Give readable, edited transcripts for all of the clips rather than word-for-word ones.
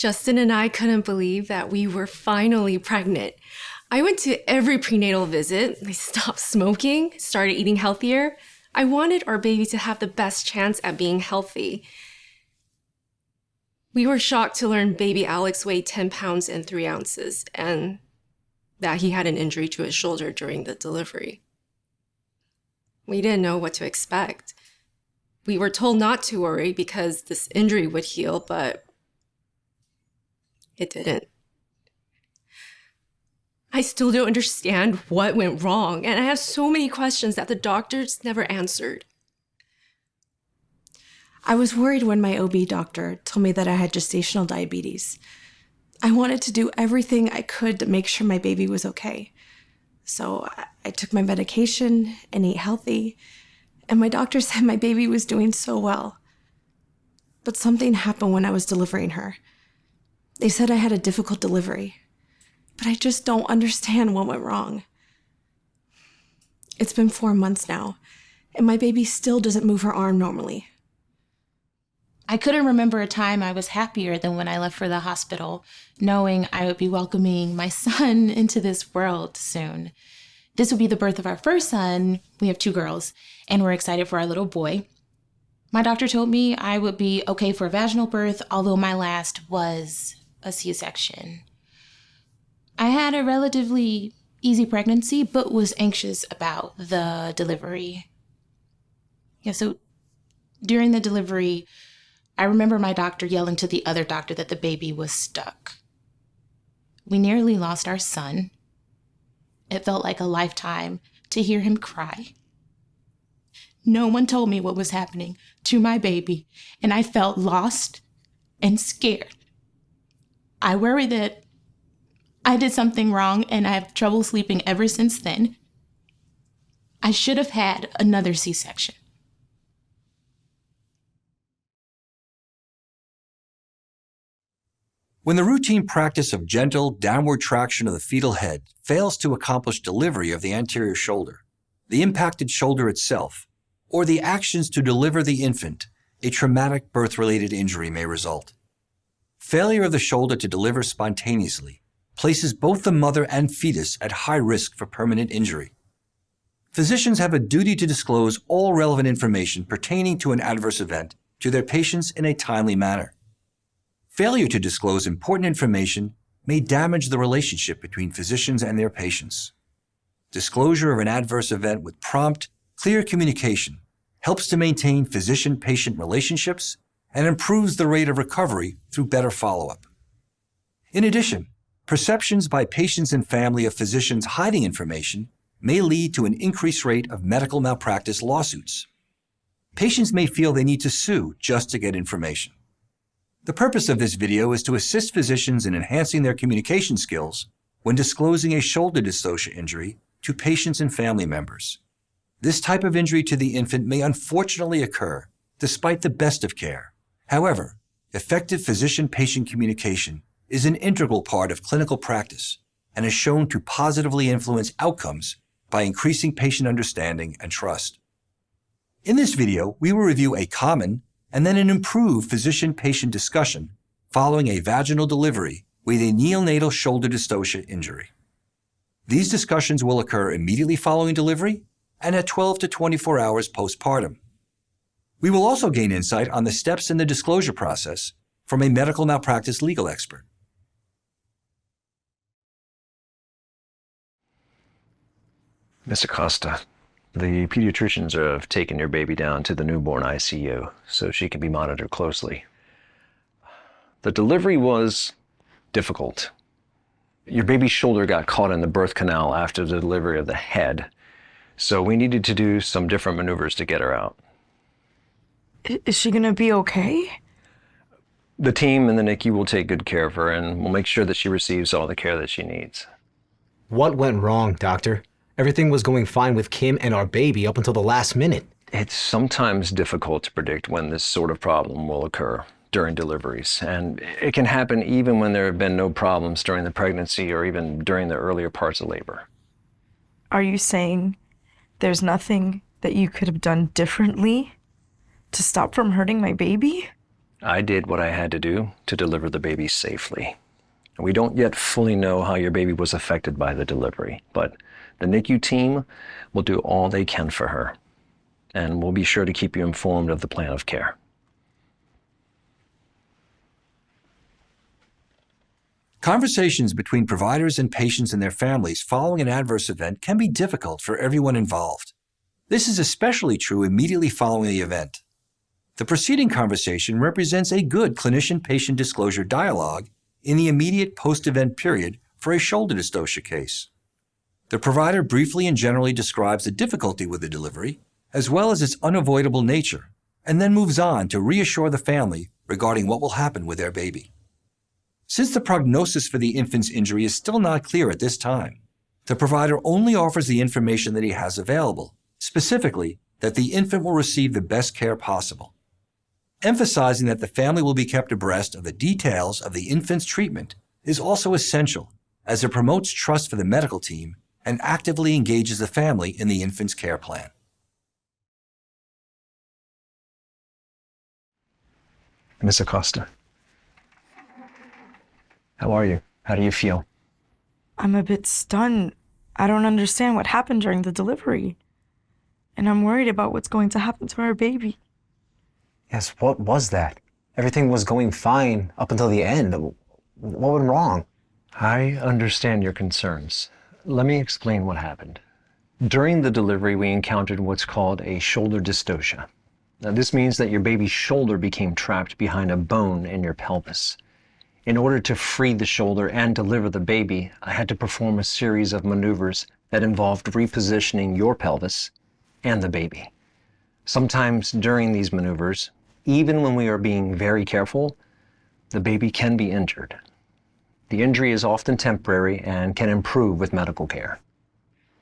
Justin and I couldn't believe that we were finally pregnant. I went to every prenatal visit. I stopped smoking, started eating healthier. I wanted our baby to have the best chance at being healthy. We were shocked to learn baby Alex weighed 10 pounds and 3 ounces, and that he had an injury to his shoulder during the delivery. We didn't know what to expect. We were told not to worry because this injury would heal, but it didn't. I still don't understand what went wrong, and I have so many questions that the doctors never answered. I was worried when my OB doctor told me that I had gestational diabetes. I wanted to do everything I could to make sure my baby was okay. So I took my medication and ate healthy, and my doctor said my baby was doing so well. But something happened when I was delivering her. They said I had a difficult delivery, but I just don't understand what went wrong. It's been 4 months now, and my baby still doesn't move her arm normally. I couldn't remember a time I was happier than when I left for the hospital, knowing I would be welcoming my son into this world soon. This would be the birth of our first son. We have 2 girls, and we're excited for our little boy. My doctor told me I would be okay for a vaginal birth, although my last was a C-section. I had a relatively easy pregnancy, but was anxious about the delivery. So during the delivery, I remember my doctor yelling to the other doctor that the baby was stuck. We nearly lost our son. It felt like a lifetime to hear him cry. No one told me what was happening to my baby, and I felt lost and scared. I worry that I did something wrong, and I have trouble sleeping ever since then. I should have had another C-section. When the routine practice of gentle downward traction of the fetal head fails to accomplish delivery of the anterior shoulder, the impacted shoulder itself, or the actions to deliver the infant, a traumatic birth-related injury may result. Failure of the shoulder to deliver spontaneously places both the mother and fetus at high risk for permanent injury. Physicians have a duty to disclose all relevant information pertaining to an adverse event to their patients in a timely manner. Failure to disclose important information may damage the relationship between physicians and their patients. Disclosure of an adverse event with prompt, clear communication helps to maintain physician-patient relationships and improves the rate of recovery through better follow-up. In addition, perceptions by patients and family of physicians hiding information may lead to an increased rate of medical malpractice lawsuits. Patients may feel they need to sue just to get information. The purpose of this video is to assist physicians in enhancing their communication skills when disclosing a shoulder dystocia injury to patients and family members. This type of injury to the infant may unfortunately occur despite the best of care. However, effective physician-patient communication is an integral part of clinical practice and is shown to positively influence outcomes by increasing patient understanding and trust. In this video, we will review a common and then an improved physician-patient discussion following a vaginal delivery with a neonatal shoulder dystocia injury. These discussions will occur immediately following delivery and at 12 to 24 hours postpartum. We will also gain insight on the steps in the disclosure process from a medical malpractice legal expert. Mr. Costa, the pediatricians have taken your baby down to the newborn ICU so she can be monitored closely. The delivery was difficult. Your baby's shoulder got caught in the birth canal after the delivery of the head, so we needed to do some different maneuvers to get her out. Is she gonna be okay? The team in the NICU will take good care of her, and we'll make sure that she receives all the care that she needs. What went wrong, Doctor? Everything was going fine with Kim and our baby up until the last minute. It's sometimes difficult to predict when this sort of problem will occur during deliveries, and it can happen even when there have been no problems during the pregnancy or even during the earlier parts of labor. Are you saying there's nothing that you could have done differently to stop from hurting my baby? I did what I had to do to deliver the baby safely. We don't yet fully know how your baby was affected by the delivery, but the NICU team will do all they can for her, and we'll be sure to keep you informed of the plan of care. Conversations between providers and patients and their families following an adverse event can be difficult for everyone involved. This is especially true immediately following the event. The preceding conversation represents a good clinician-patient disclosure dialogue in the immediate post-event period for a shoulder dystocia case. The provider briefly and generally describes the difficulty with the delivery, as well as its unavoidable nature, and then moves on to reassure the family regarding what will happen with their baby. Since the prognosis for the infant's injury is still not clear at this time, the provider only offers the information that he has available, specifically that the infant will receive the best care possible. Emphasizing that the family will be kept abreast of the details of the infant's treatment is also essential, as it promotes trust for the medical team and actively engages the family in the infant's care plan. Miss Acosta, how are you? How do you feel? I'm a bit stunned. I don't understand what happened during the delivery. And I'm worried about what's going to happen to our baby. Yes, what was that? Everything was going fine up until the end. What went wrong? I understand your concerns. Let me explain what happened. During the delivery, we encountered what's called a shoulder dystocia. Now, this means that your baby's shoulder became trapped behind a bone in your pelvis. In order to free the shoulder and deliver the baby, I had to perform a series of maneuvers that involved repositioning your pelvis and the baby. Sometimes during these maneuvers, even when we are being very careful, the baby can be injured. The injury is often temporary and can improve with medical care.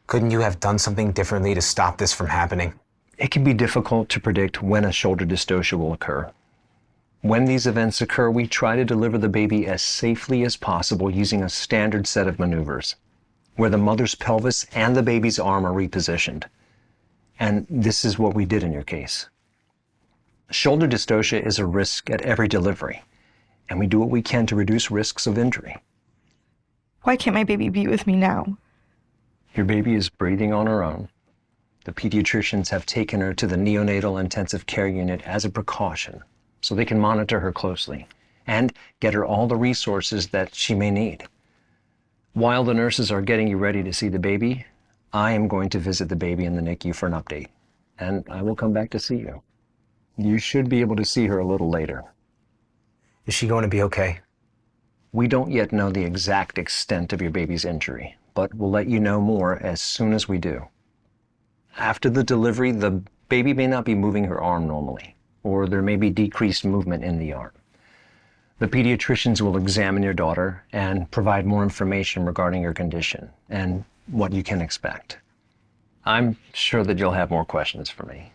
Couldn't you have done something differently to stop this from happening? It can be difficult to predict when a shoulder dystocia will occur. When these events occur, we try to deliver the baby as safely as possible using a standard set of maneuvers, where the mother's pelvis and the baby's arm are repositioned. And this is what we did in your case. Shoulder dystocia is a risk at every delivery, and we do what we can to reduce risks of injury. Why can't my baby be with me now? Your baby is breathing on her own. The pediatricians have taken her to the neonatal intensive care unit as a precaution, so they can monitor her closely and get her all the resources that she may need. While the nurses are getting you ready to see the baby, I am going to visit the baby in the NICU for an update, and I will come back to see you. You should be able to see her a little later. Is she going to be okay? We don't yet know the exact extent of your baby's injury, but we'll let you know more as soon as we do. After the delivery, the baby may not be moving her arm normally, or there may be decreased movement in the arm. The pediatricians will examine your daughter and provide more information regarding your condition and what you can expect. I'm sure that you'll have more questions for me.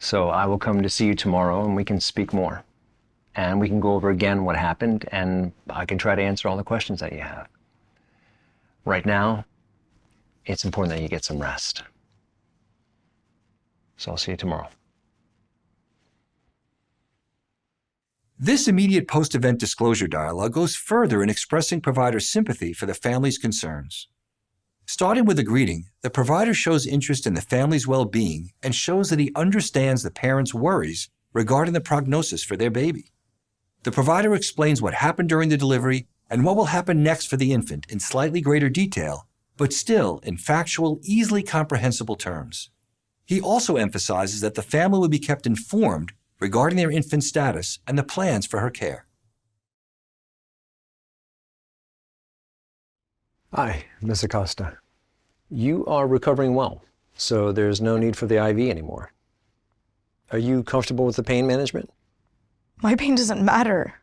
So I will come to see you tomorrow and we can speak more. And we can go over again what happened and I can try to answer all the questions that you have. Right now, it's important that you get some rest. So I'll see you tomorrow. This immediate post-event disclosure dialogue goes further in expressing provider sympathy for the family's concerns. Starting with a greeting, the provider shows interest in the family's well-being and shows that he understands the parents' worries regarding the prognosis for their baby. The provider explains what happened during the delivery and what will happen next for the infant in slightly greater detail, but still in factual, easily comprehensible terms. He also emphasizes that the family will be kept informed regarding their infant's status and the plans for her care. Hi, Miss Acosta. You are recovering well, so there's no need for the IV anymore. Are you comfortable with the pain management? My pain doesn't matter.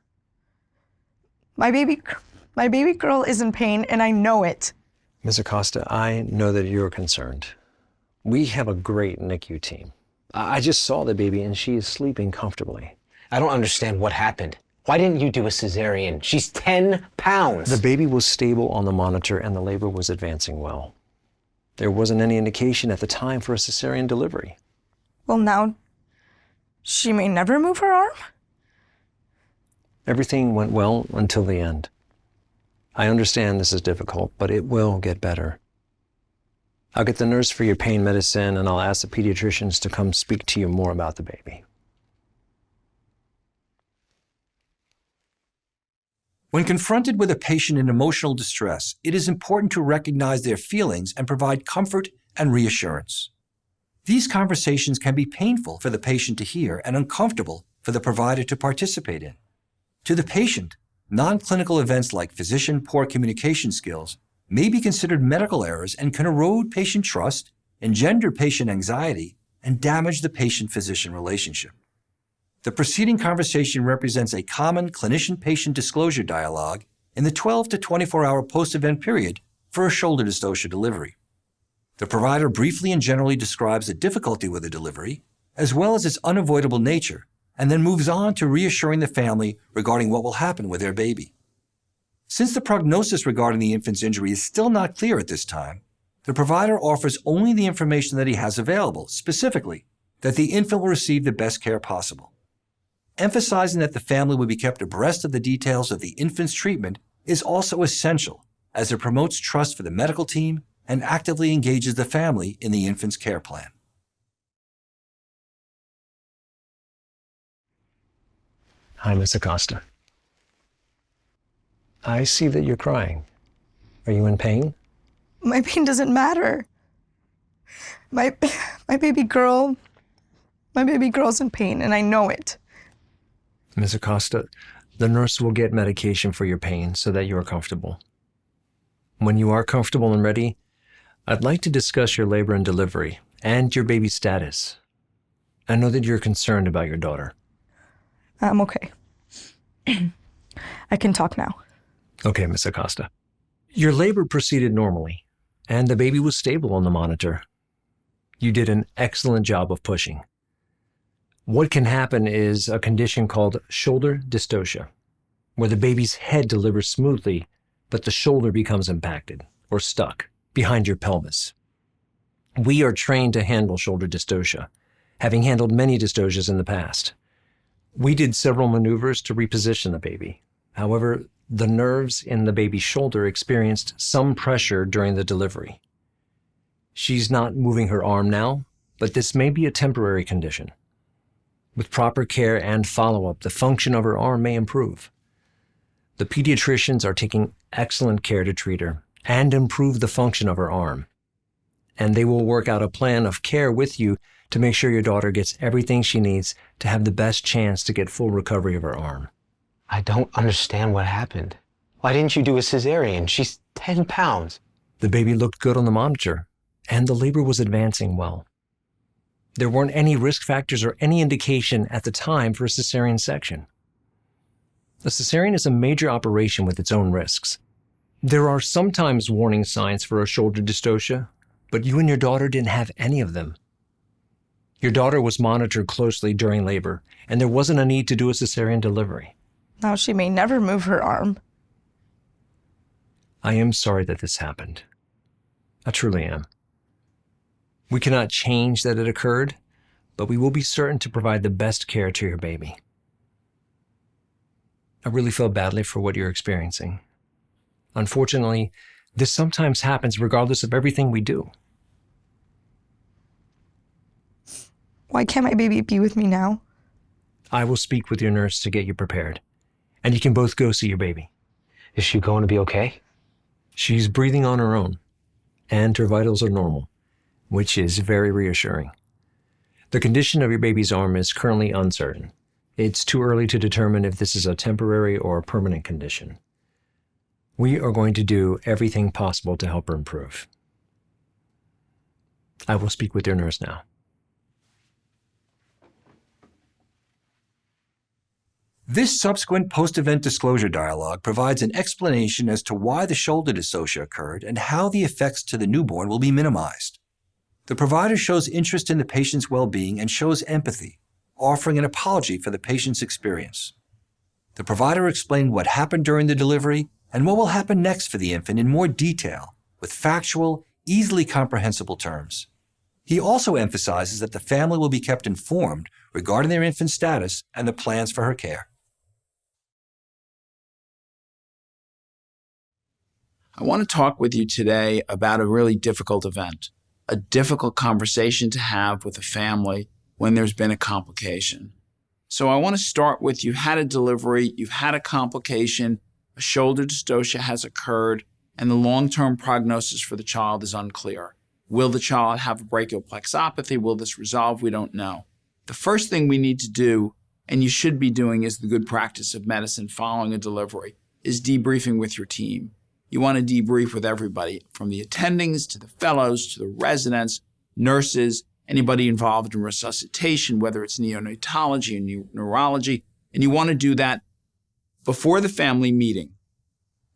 My baby girl is in pain and I know it. Miss Acosta, I know that you're concerned. We have a great NICU team. I just saw the baby and she is sleeping comfortably. I don't understand what happened. Why didn't you do a cesarean? She's 10 pounds. The baby was stable on the monitor and the labor was advancing well. There wasn't any indication at the time for a cesarean delivery. Well, now she may never move her arm? Everything went well until the end. I understand this is difficult, but it will get better. I'll get the nurse for your pain medicine, and I'll ask the pediatricians to come speak to you more about the baby. When confronted with a patient in emotional distress, it is important to recognize their feelings and provide comfort and reassurance. These conversations can be painful for the patient to hear and uncomfortable for the provider to participate in. To the patient, non-clinical events like physician-poor communication skills may be considered medical errors and can erode patient trust, engender patient anxiety, and damage the patient-physician relationship. The preceding conversation represents a common clinician-patient disclosure dialogue in the 12 to 24-hour post-event period for a shoulder dystocia delivery. The provider briefly and generally describes the difficulty with the delivery, as well as its unavoidable nature, and then moves on to reassuring the family regarding what will happen with their baby. Since the prognosis regarding the infant's injury is still not clear at this time, the provider offers only the information that he has available, specifically, that the infant will receive the best care possible. Emphasizing that the family will be kept abreast of the details of the infant's treatment is also essential, as it promotes trust for the medical team and actively engages the family in the infant's care plan. Hi, Miss Acosta. I see that you're crying. Are you in pain? My pain doesn't matter. My baby girl's in pain, and I know it. Miss Acosta, the nurse will get medication for your pain so that you are comfortable. When you are comfortable and ready, I'd like to discuss your labor and delivery and your baby's status. I know that you're concerned about your daughter. I'm okay. I can talk now. Okay, Miss Acosta. Your labor proceeded normally, and the baby was stable on the monitor. You did an excellent job of pushing. What can happen is a condition called shoulder dystocia, where the baby's head delivers smoothly, but the shoulder becomes impacted or stuck behind your pelvis. We are trained to handle shoulder dystocia, having handled many dystocias in the past. We did several maneuvers to reposition the baby. However, the nerves in the baby's shoulder experienced some pressure during the delivery. She's not moving her arm now, but this may be a temporary condition. With proper care and follow-up, the function of her arm may improve. The pediatricians are taking excellent care to treat her and improve the function of her arm. And they will work out a plan of care with you to make sure your daughter gets everything she needs to have the best chance to get full recovery of her arm. I don't understand what happened. Why didn't you do a cesarean? She's 10 pounds. The baby looked good on the monitor, and the labor was advancing well. There weren't any risk factors or any indication at the time for a cesarean section. A cesarean is a major operation with its own risks. There are sometimes warning signs for a shoulder dystocia, but you and your daughter didn't have any of them. Your daughter was monitored closely during labor, and there wasn't a need to do a cesarean delivery. Now she may never move her arm. I am sorry that this happened. I truly am. We cannot change that it occurred, but we will be certain to provide the best care to your baby. I really feel badly for what you're experiencing. Unfortunately, this sometimes happens regardless of everything we do. Why can't my baby be with me now? I will speak with your nurse to get you prepared, and you can both go see your baby. Is she going to be okay? She's breathing on her own, and her vitals are normal, which is very reassuring. The condition of your baby's arm is currently uncertain. It's too early to determine if this is a temporary or permanent condition. We are going to do everything possible to help her improve. I will speak with your nurse now. This subsequent post-event disclosure dialogue provides an explanation as to why the shoulder dystocia occurred and how the effects to the newborn will be minimized. The provider shows interest in the patient's well-being and shows empathy, offering an apology for the patient's experience. The provider explained what happened during the delivery and what will happen next for the infant in more detail, with factual, easily comprehensible terms. He also emphasizes that the family will be kept informed regarding their infant's status and the plans for her care. I want to talk with you today about a really difficult event, a difficult conversation to have with a family when there's been a complication. So I want to start with, you've had a delivery, you've had a complication, a shoulder dystocia has occurred, and the long-term prognosis for the child is unclear. Will the child have a brachial plexopathy? Will this resolve? We don't know. The first thing we need to do, and you should be doing, is the good practice of medicine following a delivery, is debriefing with your team. You want to debrief with everybody, from the attendings to the fellows to the residents, nurses, anybody involved in resuscitation, whether it's neonatology and neurology, and you want to do that before the family meeting.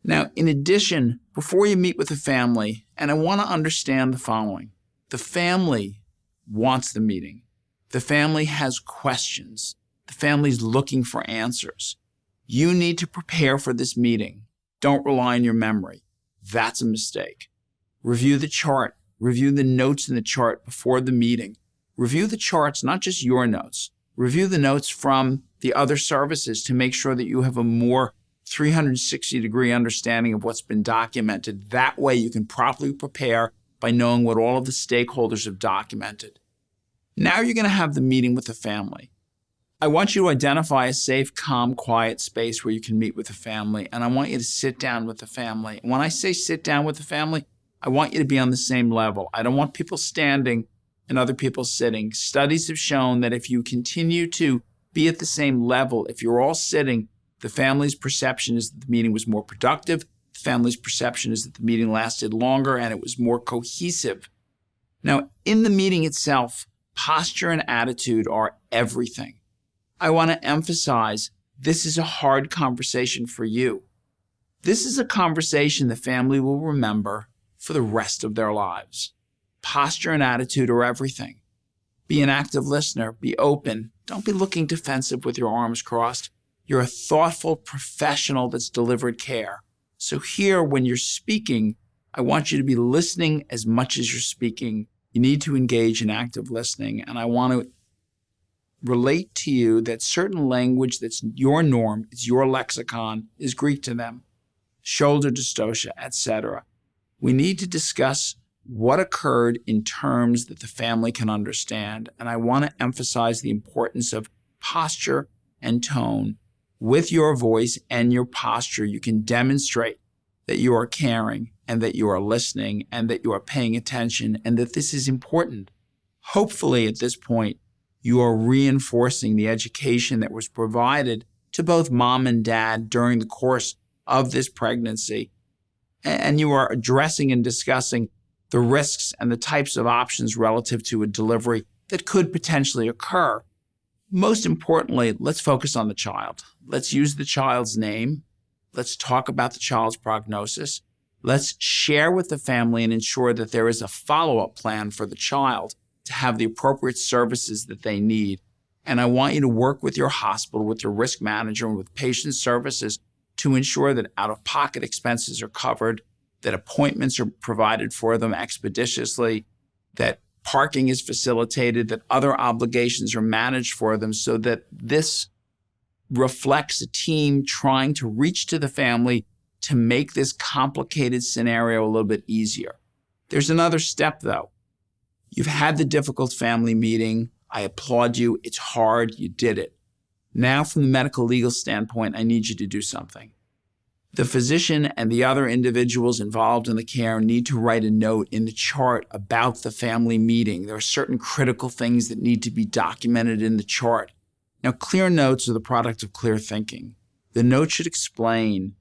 Now, in addition, before you meet with the family, and I want to understand the following. The family wants the meeting. The family has questions. The family's looking for answers. You need to prepare for this meeting. Don't rely on your memory. That's a mistake. Review the chart. Review the notes in the chart before the meeting. Review the charts, not just your notes. Review the notes from the other services to make sure that you have a more 360-degree understanding of what's been documented. That way you can properly prepare by knowing what all of the stakeholders have documented. Now you're going to have the meeting with the family. I want you to identify a safe, calm, quiet space where you can meet with the family, and I want you to sit down with the family. And when I say sit down with the family, I want you to be on the same level. I don't want people standing and other people sitting. Studies have shown that if you continue to be at the same level, if you're all sitting, the family's perception is that the meeting was more productive. The family's perception is that the meeting lasted longer and it was more cohesive. Now, in the meeting itself, posture and attitude are everything. I want to emphasize, this is a hard conversation for you. This is a conversation the family will remember for the rest of their lives. Posture and attitude are everything. Be an active listener. Be open. Don't be looking defensive with your arms crossed. You're a thoughtful professional that's delivered care. So here, when you're speaking, I want you to be listening as much as you're speaking. You need to engage in active listening. And I want to relate to you that certain language that's your norm, it's your lexicon, is Greek to them. Shoulder dystocia, etc. We need to discuss what occurred in terms that the family can understand. And I want to emphasize the importance of posture and tone. With your voice and your posture, you can demonstrate that you are caring and that you are listening and that you are paying attention and that this is important. Hopefully, at this point, you are reinforcing the education that was provided to both mom and dad during the course of this pregnancy. And you are addressing and discussing the risks and the types of options relative to a delivery that could potentially occur. Most importantly, let's focus on the child. Let's use the child's name. Let's talk about the child's prognosis. Let's share with the family and ensure that there is a follow-up plan for the child to have the appropriate services that they need. And I want you to work with your hospital, with your risk manager, and with patient services to ensure that out-of-pocket expenses are covered, that appointments are provided for them expeditiously, that parking is facilitated, that other obligations are managed for them so that this reflects a team trying to reach to the family to make this complicated scenario a little bit easier. There's another step, though. You've had the difficult family meeting. I applaud you. It's hard. You did it. Now, from the medical legal standpoint, I need you to do something. The physician and the other individuals involved in the care need to write a note in the chart about the family meeting. There are certain critical things that need to be documented in the chart. Now, clear notes are the product of clear thinking. The note should explain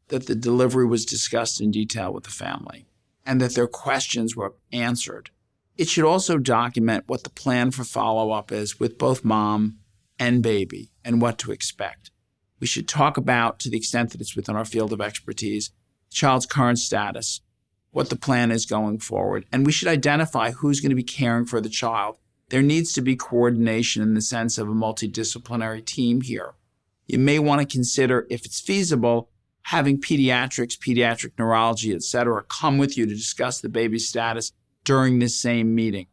that the delivery was discussed in detail with the family and that their questions were answered. It should also document what the plan for follow-up is with both mom and baby and what to expect. We should talk about, to the extent that it's within our field of expertise, the child's current status, what the plan is going forward, and we should identify who's going to be caring for the child. There needs to be coordination in the sense of a multidisciplinary team here. You may want to consider, if it's feasible, having pediatrics, pediatric neurology, etc., come with you to discuss the baby's status during this same meeting.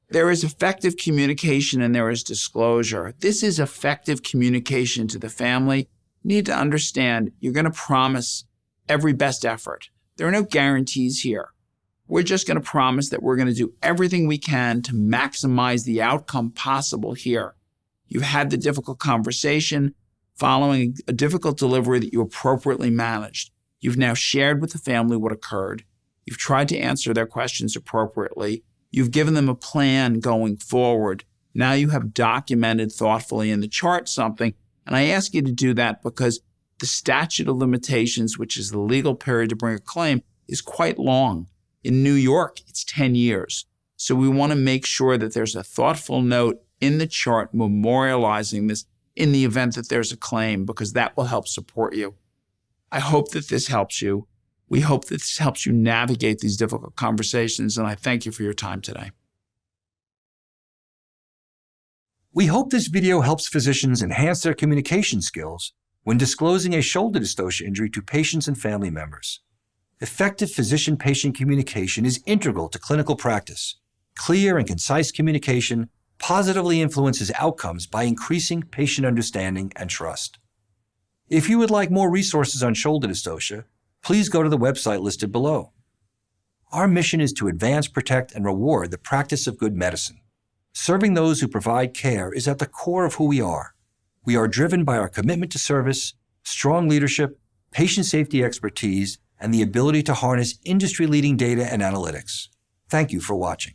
There is effective communication and there is disclosure. This is effective communication to the family. You need to understand you're going to promise every best effort. There are no guarantees here. We're just going to promise that we're going to do everything we can to maximize the outcome possible here. You've had the difficult conversation following a difficult delivery that you appropriately managed. You've now shared with the family what occurred. You've tried to answer their questions appropriately. You've given them a plan going forward. Now you have documented thoughtfully in the chart something, and I ask you to do that because the statute of limitations, which is the legal period to bring a claim, is quite long. In New York, it's 10 years. So we want to make sure that there's a thoughtful note in the chart memorializing this in the event that there's a claim, because that will help support you. I hope that this helps you. We hope that this helps you navigate these difficult conversations, and I thank you for your time today. We hope this video helps physicians enhance their communication skills when disclosing a shoulder dystocia injury to patients and family members. Effective physician-patient communication is integral to clinical practice. Clear and concise communication positively influences outcomes by increasing patient understanding and trust. If you would like more resources on shoulder dystocia, please go to the website listed below. Our mission is to advance, protect, and reward the practice of good medicine. Serving those who provide care is at the core of who we are. We are driven by our commitment to service, strong leadership, patient safety expertise, and the ability to harness industry-leading data and analytics. Thank you for watching.